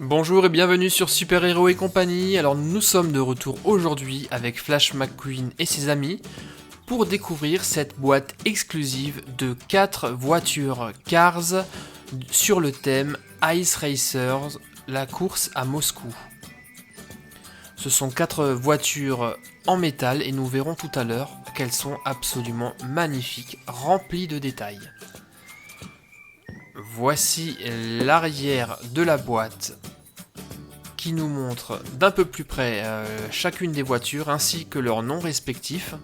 Bonjour et bienvenue sur Super Hero et compagnie. Alors nous sommes de retour aujourd'hui avec Flash McQueen et ses amis pour découvrir cette boîte exclusive de 4 voitures Cars sur le thème Ice Racers, la course à Moscou. Ce sont 4 voitures en métal et nous verrons tout à l'heure qu'elles sont absolument magnifiques, remplies de détails. Voici l'arrière de la boîte qui nous montre d'un peu plus près chacune des voitures ainsi que leurs noms respectifs.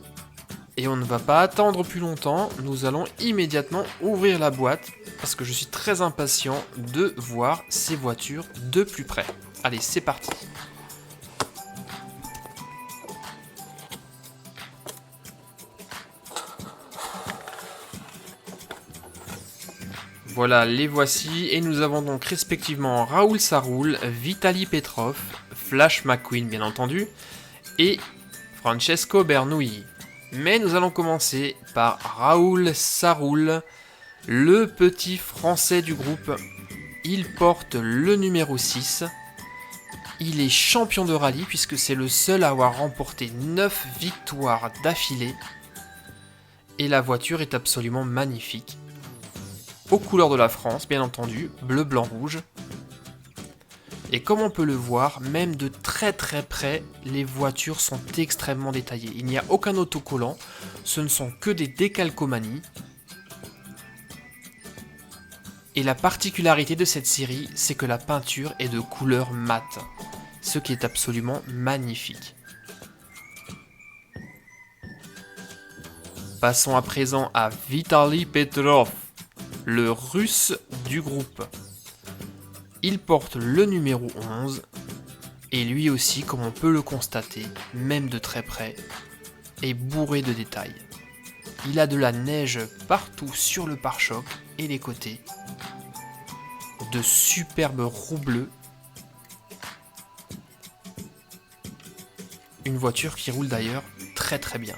Et on ne va pas attendre plus longtemps, nous allons immédiatement ouvrir la boîte parce que je suis très impatient de voir ces voitures de plus près. Allez, c'est parti. Voilà, les voici, et nous avons donc respectivement Raoul Saroul, Vitali Petrov, Flash McQueen bien entendu, et Francesco Bernoulli. Mais nous allons commencer par Raoul Saroul, le petit français du groupe. Il porte le numéro 6. Il est champion de rallye puisque c'est le seul à avoir remporté 9 victoires d'affilée. Et la voiture est absolument magnifique. Aux couleurs de la France, bien entendu, bleu, blanc, rouge. Et comme on peut le voir, même de très très près, les voitures sont extrêmement détaillées. Il n'y a aucun autocollant, ce ne sont que des décalcomanies. Et la particularité de cette série, c'est que la peinture est de couleur mate, ce qui est absolument magnifique. Passons à présent à Vitali Petrov, le russe du groupe. Il porte le numéro 11, et lui aussi, comme on peut le constater, même de très près, est bourré de détails. Il a de la neige partout sur le pare-choc et les côtés, de superbes roues bleues, une voiture qui roule d'ailleurs très très bien.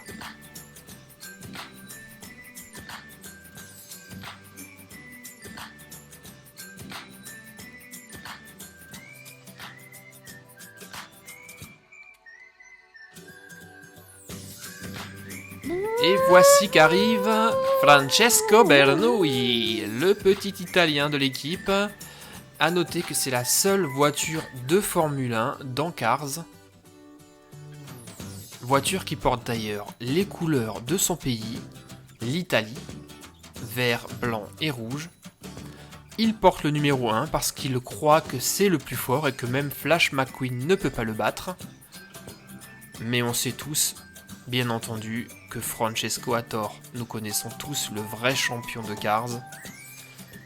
Et voici qu'arrive Francesco Bernoulli, le petit Italien de l'équipe. A noter que c'est la seule voiture de Formule 1 dans Cars. Voiture qui porte d'ailleurs les couleurs de son pays, l'Italie, vert, blanc et rouge. Il porte le numéro 1 parce qu'il croit que c'est le plus fort et que même Flash McQueen ne peut pas le battre. Mais on sait tous, bien entendu, que Francesco a tort. Nous connaissons tous le vrai champion de Cars.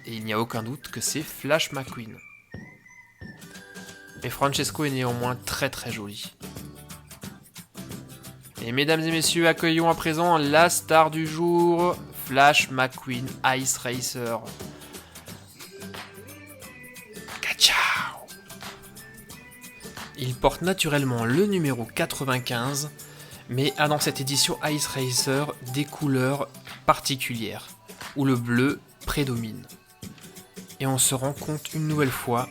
Et il n'y a aucun doute que c'est Flash McQueen. Mais Francesco est néanmoins très très joli. Et mesdames et messieurs, accueillons à présent la star du jour, Flash McQueen Ice Racer. Ciao. Il porte naturellement le numéro 95, mais a dans cette édition Ice Racer des couleurs particulières, où le bleu prédomine. Et on se rend compte une nouvelle fois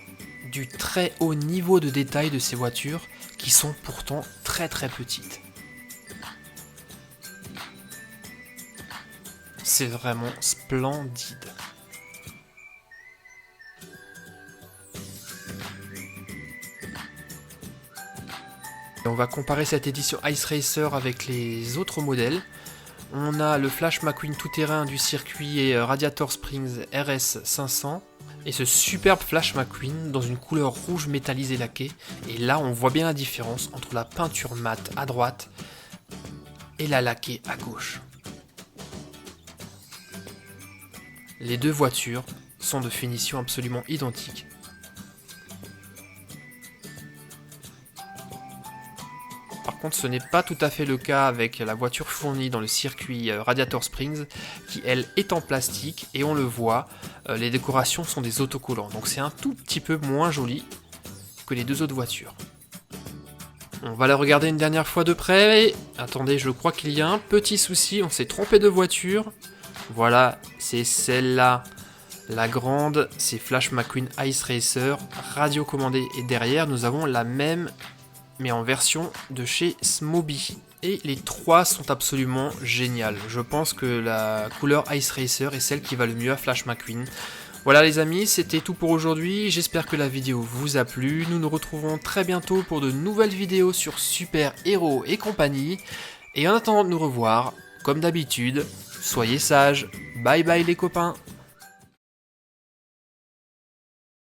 du très haut niveau de détail de ces voitures, qui sont pourtant très très petites. C'est vraiment splendide. Et on va comparer cette édition Ice Racer avec les autres modèles. On a le Flash McQueen tout-terrain du circuit Radiator Springs RS 500 et ce superbe Flash McQueen dans une couleur rouge métallisée laquée. Et là, on voit bien la différence entre la peinture mate à droite et la laquée à gauche. Les deux voitures sont de finition absolument identique. Par contre, ce n'est pas tout à fait le cas avec la voiture fournie dans le circuit Radiator Springs, qui elle est en plastique, et on le voit, les décorations sont des autocollants, donc c'est un tout petit peu moins joli que les deux autres voitures. On va la regarder une dernière fois de près, et attendez, je crois qu'il y a un petit souci, on s'est trompé de voiture. Voilà, c'est celle-là La grande, c'est Flash McQueen Ice Racer, radiocommandée. Et derrière, nous avons la même, mais en version de chez Smoby. Et les trois sont absolument géniales. Je pense que la couleur Ice Racer est celle qui va le mieux à Flash McQueen. Voilà les amis, c'était tout pour aujourd'hui. J'espère que la vidéo vous a plu. Nous nous retrouvons très bientôt pour de nouvelles vidéos sur Super Héros et compagnie. Et en attendant de nous revoir, comme d'habitude, soyez sages. Bye bye les copains.